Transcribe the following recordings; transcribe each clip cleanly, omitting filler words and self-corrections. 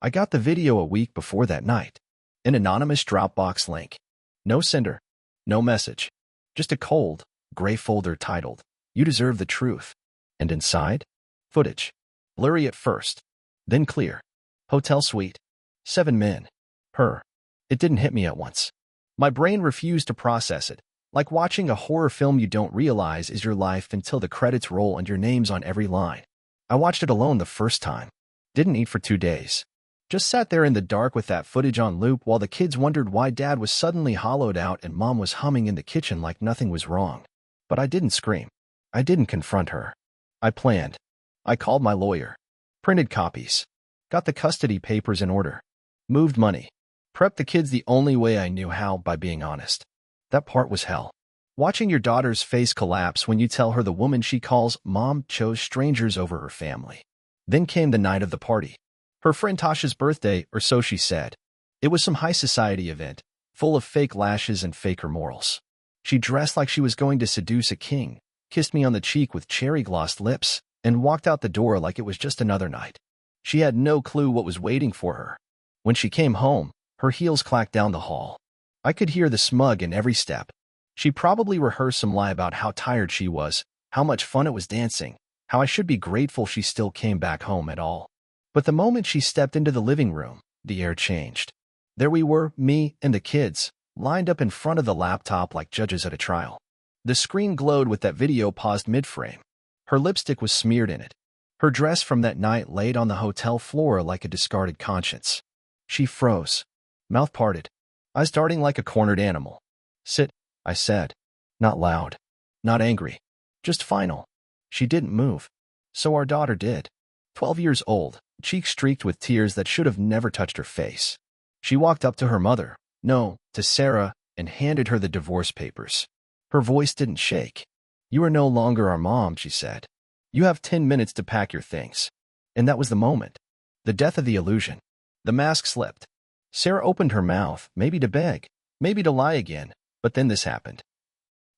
I got the video a week before that night. An anonymous Dropbox link. No sender. No message. Just a cold, gray folder titled, "You Deserve the Truth." And inside? Footage. Blurry at first. Then clear. Hotel suite. 7 men. Her. It didn't hit me at once. My brain refused to process it. Like watching a horror film you don't realize is your life until the credits roll and your name's on every line. I watched it alone the first time. Didn't eat for 2 days. Just sat there in the dark with that footage on loop while the kids wondered why Dad was suddenly hollowed out and Mom was humming in the kitchen like nothing was wrong. But I didn't scream. I didn't confront her. I planned. I called my lawyer. Printed copies. Got the custody papers in order. Moved money. Prepped the kids the only way I knew how, by being honest. That part was hell. Watching your daughter's face collapse when you tell her the woman she calls Mom chose strangers over her family. Then came the night of the party. Her friend Tasha's birthday, or so she said. It was some high society event, full of fake lashes and faker morals. She dressed like she was going to seduce a king, kissed me on the cheek with cherry-glossed lips, and walked out the door like it was just another night. She had no clue what was waiting for her. When she came home, her heels clacked down the hall. I could hear the smug in every step. She probably rehearsed some lie about how tired she was, how much fun it was dancing, how I should be grateful she still came back home at all. But the moment she stepped into the living room, the air changed. There we were, me and the kids, lined up in front of the laptop like judges at a trial. The screen glowed with that video paused mid-frame. Her lipstick was smeared in it. Her dress from that night laid on the hotel floor like a discarded conscience. She froze. Mouth parted. Eyes darting like a cornered animal. "Sit," I said. Not loud. Not angry. Just final. She didn't move. So our daughter did. 12 years old, cheeks streaked with tears that should have never touched her face. She walked up to her mother, no, to Sarah, and handed her the divorce papers. Her voice didn't shake. "You are no longer our mom," she said. "You have 10 minutes to pack your things." And that was the moment. The death of the illusion. The mask slipped. Sarah opened her mouth, maybe to beg, maybe to lie again, but then this happened.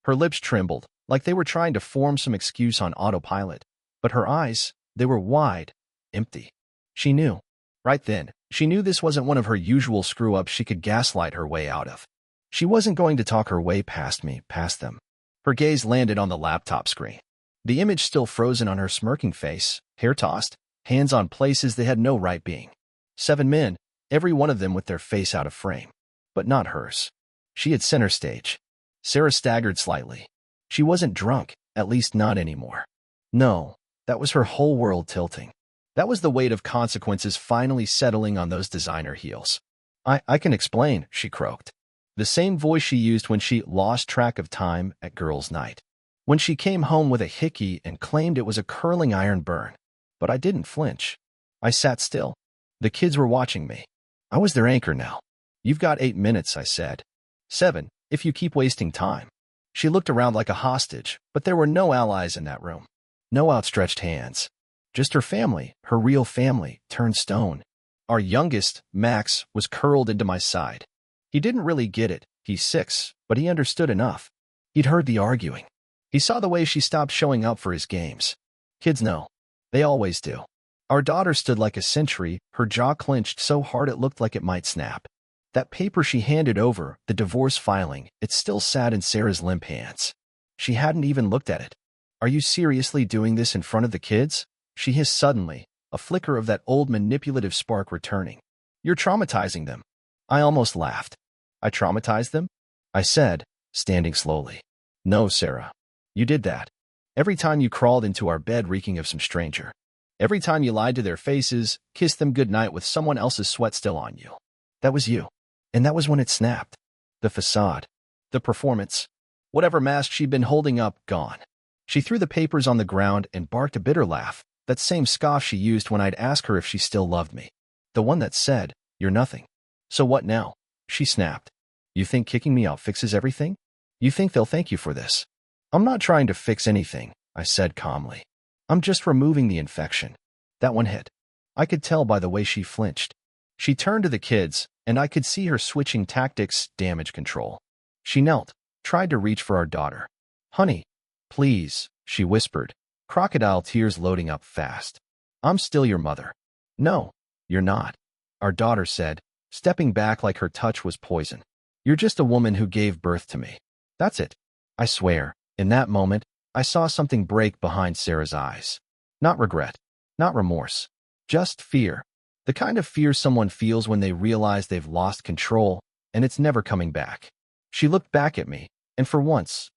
Her lips trembled, like they were trying to form some excuse on autopilot. But her eyes, they were wide, empty. She knew. Right then, she knew this wasn't one of her usual screw-ups she could gaslight her way out of. She wasn't going to talk her way past me, past them. Her gaze landed on the laptop screen. The image still frozen on her smirking face, hair tossed, hands on places they had no right being. 7 men, every one of them with their face out of frame. But not hers. She had center stage. Sarah staggered slightly. She wasn't drunk, at least not anymore. No, that was her whole world tilting. That was the weight of consequences finally settling on those designer heels. I can explain," she croaked. The same voice she used when she lost track of time at girls' night. When she came home with a hickey and claimed it was a curling iron burn. But I didn't flinch. I sat still. The kids were watching me. I was their anchor now. "You've got 8 minutes," I said. 7, if you keep wasting time." She looked around like a hostage, but there were no allies in that room. No outstretched hands. Just her family, her real family, turned stone. Our youngest, Max, was curled into my side. He didn't really get it. He's 6, but he understood enough. He'd heard the arguing. He saw the way she stopped showing up for his games. Kids know. They always do. Our daughter stood like a sentry, her jaw clenched so hard it looked like it might snap. That paper she handed over, the divorce filing, it still sat in Sarah's limp hands. She hadn't even looked at it. "Are you seriously doing this in front of the kids?" She hissed suddenly, a flicker of that old manipulative spark returning. "You're traumatizing them." I almost laughed. "I traumatized them?" I said, standing slowly. "No, Sarah. You did that. Every time you crawled into our bed reeking of some stranger. Every time you lied to their faces, kissed them goodnight with someone else's sweat still on you. That was you. And that was when it snapped. The facade. The performance. Whatever mask she'd been holding up, gone." She threw the papers on the ground and barked a bitter laugh, that same scoff she used when I'd ask her if she still loved me. The one that said, "You're nothing." "So what now?" She snapped. "You think kicking me out fixes everything? You think they'll thank you for this?" "I'm not trying to fix anything," I said calmly. "I'm just removing the infection." That one hit. I could tell by the way she flinched. She turned to the kids, and I could see her switching tactics, damage control. She knelt, tried to reach for our daughter. "Honey, please," she whispered, crocodile tears loading up fast. "I'm still your mother." "No, you're not." our daughter said, stepping back like her touch was poison. You're just a woman who gave birth to me. That's it. I swear, in that moment, I saw something break behind Sarah's eyes. Not regret, not remorse, just fear. The kind of fear someone feels when they realize they've lost control and it's never coming back. She looked back at me, and for once,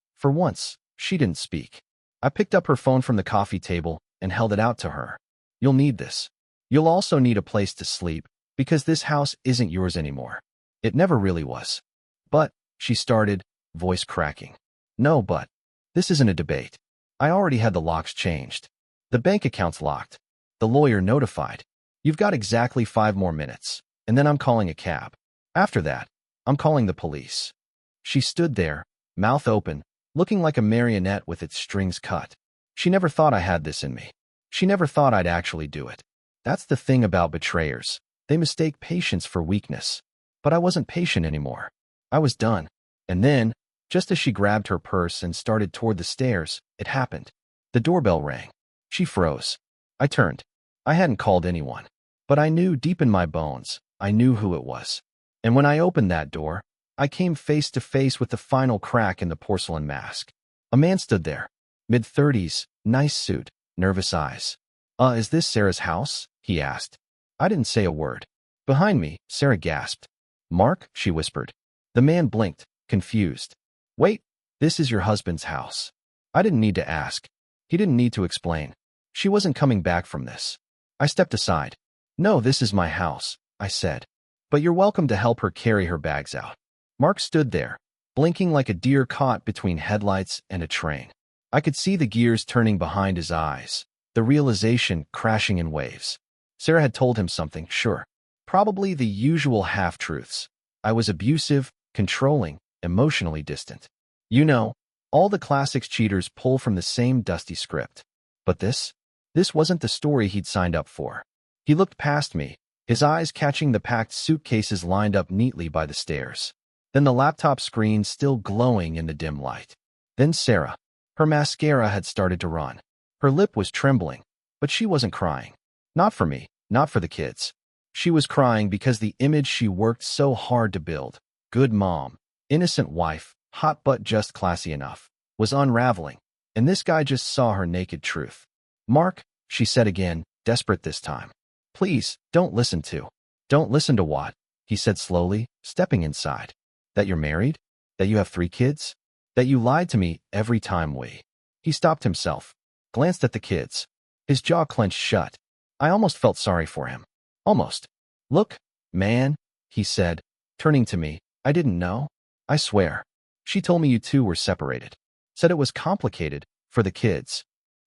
she didn't speak. I picked up her phone from the coffee table and held it out to her. You'll need this. You'll also need a place to sleep, because this house isn't yours anymore. It never really was. But, she started, voice cracking. No, but. This isn't a debate. I already had the locks changed. The bank account's locked. The lawyer notified. You've got exactly 5 more minutes, and then I'm calling a cab. After that, I'm calling the police. She stood there, mouth open, looking like a marionette with its strings cut. She never thought I had this in me. She never thought I'd actually do it. That's the thing about betrayers. They mistake patience for weakness. But I wasn't patient anymore. I was done. And then, just as she grabbed her purse and started toward the stairs, it happened. The doorbell rang. She froze. I turned. I hadn't called anyone. But I knew deep in my bones, I knew who it was. And when I opened that door, I came face to face with the final crack in the porcelain mask. A man stood there. Mid-30s, nice suit, nervous eyes. Is this Sarah's house?" he asked. I didn't say a word. Behind me, Sarah gasped. "Mark," she whispered. The man blinked, confused. "Wait, this is your husband's house." I didn't need to ask. He didn't need to explain. She wasn't coming back from this. I stepped aside. "No, this is my house," I said. "But you're welcome to help her carry her bags out." Mark stood there, blinking like a deer caught between headlights and a train. I could see the gears turning behind his eyes, the realization crashing in waves. Sarah had told him something, sure. Probably the usual half-truths. I was abusive, controlling, emotionally distant. You know, all the classics cheaters pull from the same dusty script. But this wasn't the story he'd signed up for. He looked past me, his eyes catching the packed suitcases lined up neatly by the stairs. Then the laptop screen still glowing in the dim light. Then Sarah. Her mascara had started to run. Her lip was trembling, but she wasn't crying. Not for me, not for the kids. She was crying because the image she worked so hard to build, good mom, innocent wife, hot but just classy enough, was unraveling, and this guy just saw her naked truth. "Mark," she said again, desperate this time. "Please, don't listen to." "Don't listen to what?" he said slowly, stepping inside. "That you're married? That you have 3 kids? That you lied to me every time we—" He stopped himself, glanced at the kids. His jaw clenched shut. I almost felt sorry for him. Almost. "Look, man," he said, turning to me. "I didn't know. I swear. She told me you two were separated. Said it was complicated, for the kids.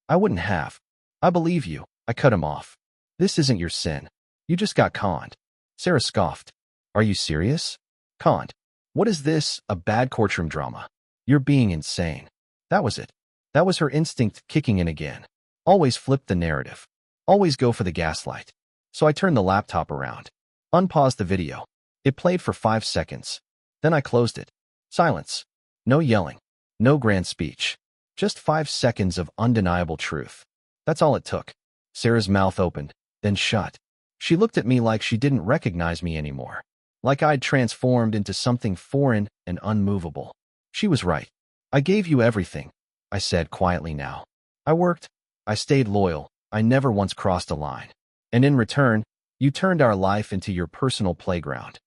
I wouldn't have. I believe you." I cut him off. "This isn't your sin. You just got conned." Sarah scoffed. "Are you serious? Conned? What is this, a bad courtroom drama? You're being insane." That was it. That was her instinct kicking in again. Always flip the narrative. Always go for the gaslight. So I turned the laptop around. Unpaused the video. It played for 5 seconds. Then I closed it. Silence. No yelling. No grand speech. Just 5 seconds of undeniable truth. That's all it took. Sarah's mouth opened, then shut. She looked at me like she didn't recognize me anymore. Like I'd transformed into something foreign and unmovable. She was right. "I gave you everything," I said quietly now. "I worked. I stayed loyal. I never once crossed a line. And in return, you turned our life into your personal playground."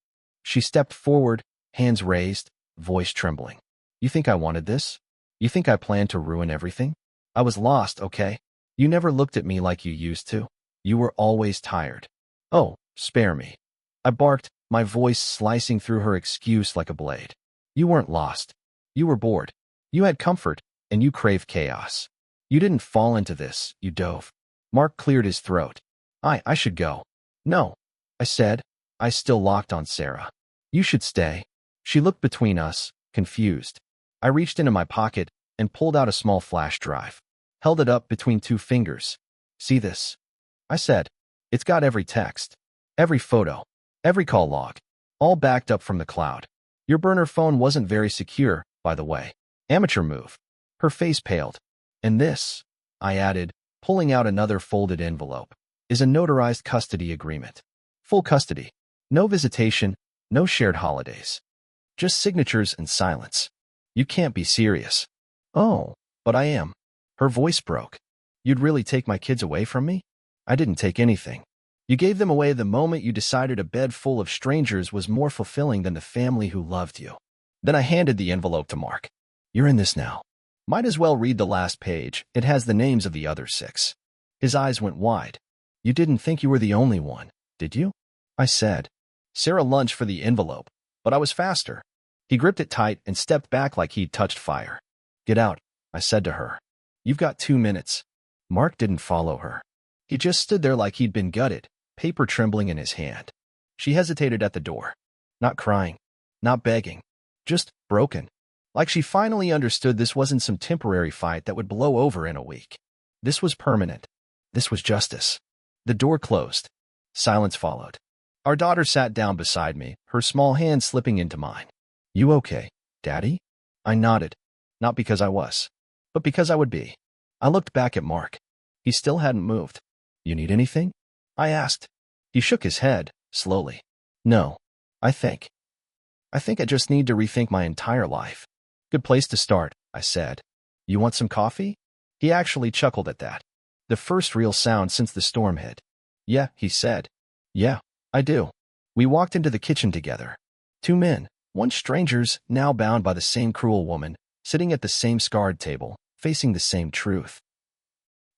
She stepped forward, hands raised, voice trembling. "You think I wanted this? You think I planned to ruin everything? I was lost, okay? You never looked at me like you used to. You were always tired. Oh, spare me." I barked, my voice slicing through her excuse like a blade. "You weren't lost. You were bored. You had comfort, and you craved chaos. You didn't fall into this, you dove." Mark cleared his throat. I should go." "No," I said, eyes still locked on Sarah. "You should stay." She looked between us, confused. I reached into my pocket and pulled out a small flash drive. Held it up between 2 fingers. "See this?" I said. "It's got every text, every photo, every call log, all backed up from the cloud. Your burner phone wasn't very secure, by the way. Amateur move." Her face paled. "And this," I added, pulling out another folded envelope, "is a notarized custody agreement. Full custody. No visitation, no shared holidays. Just signatures and silence. You can't be serious. Oh, but I am. Her voice broke. You'd really take my kids away from me? I didn't take anything. You gave them away the moment you decided a bed full of strangers was more fulfilling than the family who loved you. Then I handed the envelope to Mark. You're in this now. Might as well read the last page. It has the names of the other 6. His eyes went wide. You didn't think you were the only one, did you? I said. Sarah lunged for the envelope, but I was faster. He gripped it tight and stepped back like he'd touched fire. Get out, I said to her. You've got 2 minutes. Mark didn't follow her. He just stood there like he'd been gutted, paper trembling in his hand. She hesitated at the door. Not crying, not begging, just broken. Like she finally understood this wasn't some temporary fight that would blow over in a week. This was permanent. This was justice. The door closed. Silence followed. Our daughter sat down beside me, her small hand slipping into mine. You okay, Daddy? I nodded. Not because I was, but because I would be. I looked back at Mark. He still hadn't moved. You need anything? I asked. He shook his head, slowly. No, I think I just need to rethink my entire life. Good place to start, I said. You want some coffee? He actually chuckled at that. The first real sound since the storm hit. Yeah, he said. Yeah, I do. We walked into the kitchen together. 2 men, once strangers, now bound by the same cruel woman, sitting at the same scarred table, facing the same truth.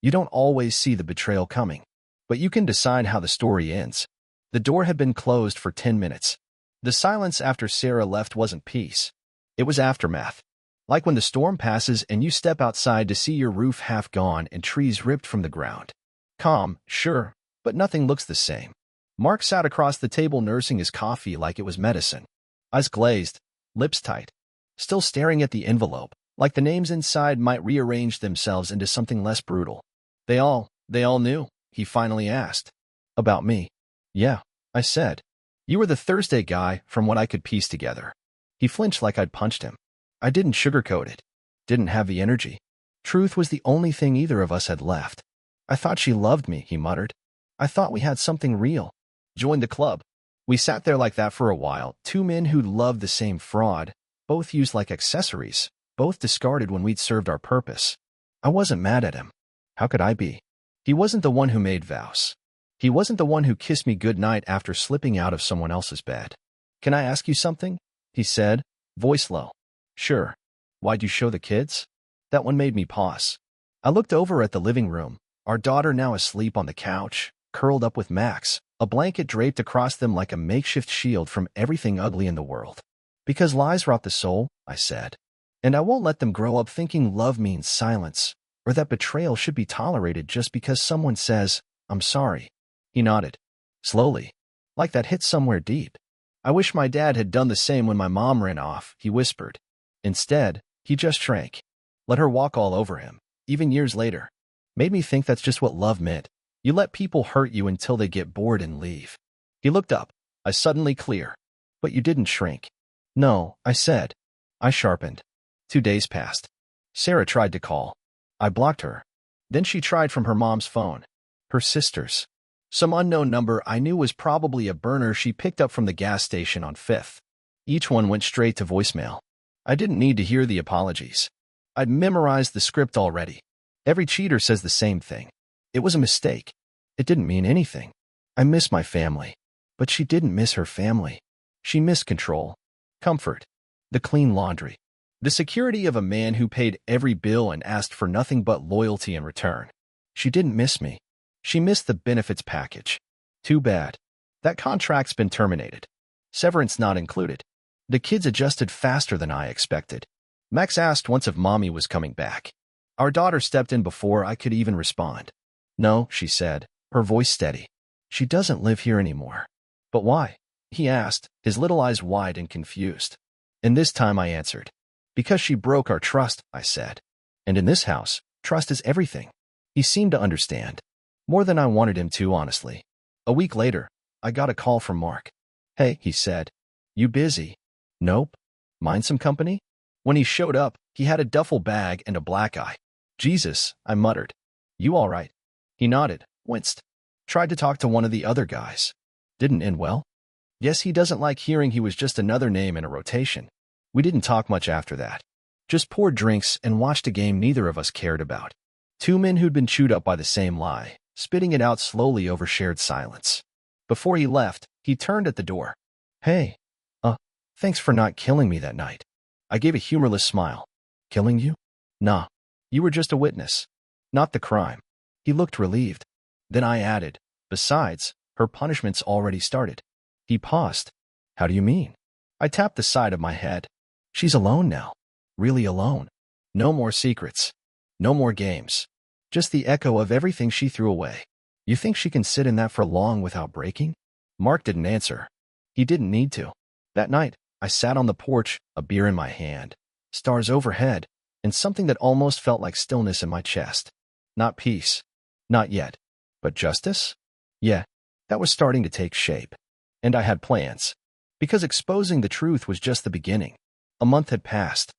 You don't always see the betrayal coming, but you can decide how the story ends. The door had been closed for 10 minutes. The silence after Sarah left wasn't peace. It was aftermath. Like when the storm passes and you step outside to see your roof half gone and trees ripped from the ground. Calm, sure, but nothing looks the same. Mark sat across the table nursing his coffee like it was medicine. Eyes glazed, lips tight. Still staring at the envelope, like the names inside might rearrange themselves into something less brutal. They all knew, he finally asked. About me. Yeah, I said. You were the Thursday guy, from what I could piece together. He flinched like I'd punched him. I didn't sugarcoat it. Didn't have the energy. Truth was the only thing either of us had left. I thought she loved me, he muttered. I thought we had something real. Joined the club. We sat there like that for a while, 2 men who'd loved the same fraud, both used like accessories, both discarded when we'd served our purpose. I wasn't mad at him. How could I be? He wasn't the one who made vows. He wasn't the one who kissed me goodnight after slipping out of someone else's bed. Can I ask you something? He said, voice low. Sure. Why'd you show the kids? That one made me pause. I looked over at the living room, our daughter now asleep on the couch, curled up with Max, a blanket draped across them like a makeshift shield from everything ugly in the world. Because lies rot the soul, I said. And I won't let them grow up thinking love means silence, or that betrayal should be tolerated just because someone says, I'm sorry. He nodded. Slowly. Like that hit somewhere deep. I wish my dad had done the same when my mom ran off, he whispered. Instead, he just shrank. Let her walk all over him, even years later. Made me think that's just what love meant. You let people hurt you until they get bored and leave. He looked up, eyes suddenly clear. But you didn't shrink. No, I said. I sharpened. 2 days passed. Sarah tried to call. I blocked her. Then she tried from her mom's phone. Her sister's. Some unknown number I knew was probably a burner she picked up from the gas station on 5th. Each one went straight to voicemail. I didn't need to hear the apologies. I'd memorized the script already. Every cheater says the same thing. It was a mistake. It didn't mean anything. I miss my family. But she didn't miss her family. She missed control, comfort, the clean laundry, the security of a man who paid every bill and asked for nothing but loyalty in return. She didn't miss me. She missed the benefits package. Too bad. That contract's been terminated. Severance not included. The kids adjusted faster than I expected. Max asked once if Mommy was coming back. Our daughter stepped in before I could even respond. No, she said, her voice steady. She doesn't live here anymore. But why? He asked, his little eyes wide and confused. And this time I answered. Because she broke our trust, I said. And in this house, trust is everything. He seemed to understand. More than I wanted him to, honestly. A week later, I got a call from Mark. Hey, he said. You busy? Nope. Mind some company? When he showed up, he had a duffel bag and a black eye. Jesus, I muttered. You all right? He nodded, winced. Tried to talk to one of the other guys. Didn't end well. Guess he doesn't like hearing he was just another name in a rotation. We didn't talk much after that. Just poured drinks and watched a game neither of us cared about. Two men who'd been chewed up by the same lie, spitting it out slowly over shared silence. Before he left, he turned at the door. Hey, thanks for not killing me that night. I gave a humorless smile. Killing you? Nah, you were just a witness, not the crime. He looked relieved. Then I added, besides, her punishment's already started. He paused. How do you mean? I tapped the side of my head. She's alone now. Really alone. No more secrets. No more games. Just the echo of everything she threw away. You think she can sit in that for long without breaking? Mark didn't answer. He didn't need to. That night, I sat on the porch, a beer in my hand, stars overhead, and something that almost felt like stillness in my chest. Not peace. Not yet. But justice? Yeah, that was starting to take shape. And I had plans. Because exposing the truth was just the beginning. A month had passed.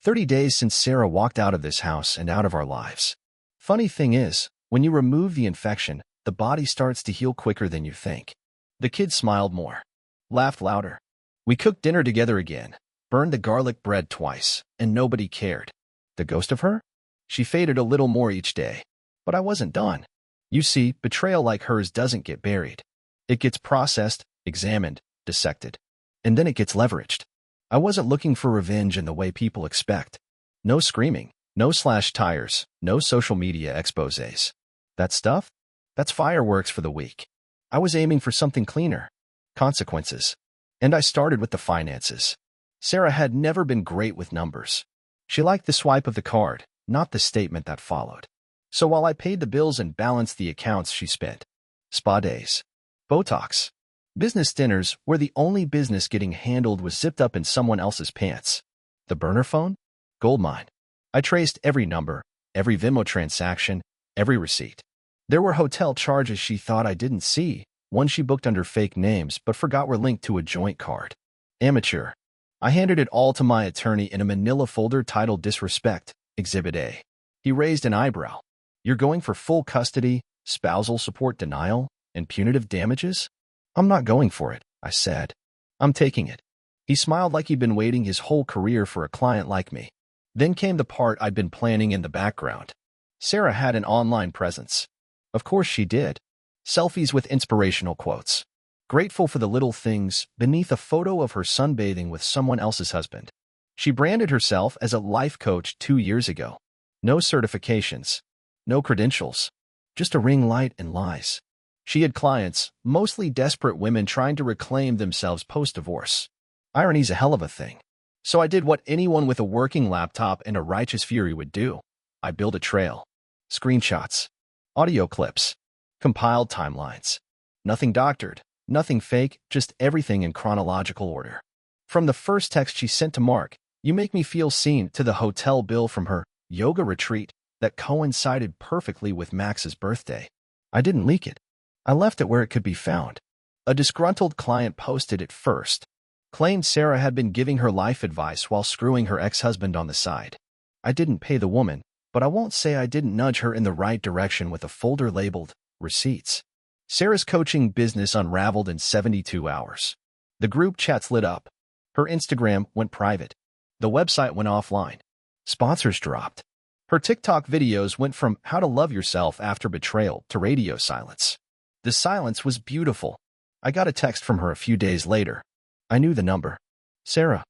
30 days since Sarah walked out of this house and out of our lives. Funny thing is, when you remove the infection, the body starts to heal quicker than you think. The kids smiled more. Laughed louder. We cooked dinner together again, burned the garlic bread twice, and nobody cared. The ghost of her? She faded a little more each day. But I wasn't done. You see, betrayal like hers doesn't get buried. It gets processed, examined, dissected. And then it gets leveraged. I wasn't looking for revenge in the way people expect. No screaming, no slash tires, no social media exposés. That stuff? That's fireworks for the weak. I was aiming for something cleaner. Consequences. And I started with the finances. Sarah had never been great with numbers. She liked the swipe of the card, not the statement that followed. So while I paid the bills and balanced the accounts, she spent spa days, Botox, business dinners where the only business getting handled was zipped up in someone else's pants. The burner phone? Goldmine. I traced every number, every Venmo transaction, every receipt. There were hotel charges she thought I didn't see, one she booked under fake names but forgot were linked to a joint card. Amateur. I handed it all to my attorney in a manila folder titled Disrespect, Exhibit A. He raised an eyebrow. You're going for full custody, spousal support denial, and punitive damages? I'm not going for it, I said. I'm taking it. He smiled like he'd been waiting his whole career for a client like me. Then came the part I'd been planning in the background. Sarah had an online presence. Of course she did. Selfies with inspirational quotes. Grateful for the little things beneath a photo of her sunbathing with someone else's husband. She branded herself as a life coach 2 years ago. No certifications. No credentials. Just a ring light and lies. She had clients, mostly desperate women trying to reclaim themselves post-divorce. Irony's a hell of a thing. So I did what anyone with a working laptop and a righteous fury would do. I built a trail. Screenshots. Audio clips. Compiled timelines. Nothing doctored, nothing fake, just everything in chronological order. From the first text she sent to Mark, "You make me feel seen," to the hotel bill from her yoga retreat that coincided perfectly with Max's birthday. I didn't leak it. I left it where it could be found. A disgruntled client posted it first. Claimed Sarah had been giving her life advice while screwing her ex-husband on the side. I didn't pay the woman, but I won't say I didn't nudge her in the right direction with a folder labeled Receipts. Sarah's coaching business unraveled in 72 hours. The group chats lit up. Her Instagram went private. The website went offline. Sponsors dropped. Her TikTok videos went from how to love yourself after betrayal to radio silence. The silence was beautiful. I got a text from her a few days later. I knew the number. Sarah,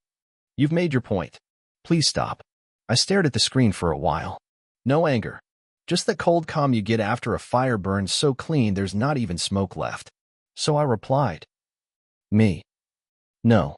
you've made your point. Please stop. I stared at the screen for a while. No anger. Just the cold calm you get after a fire burns so clean there's not even smoke left. So I replied. Me. No.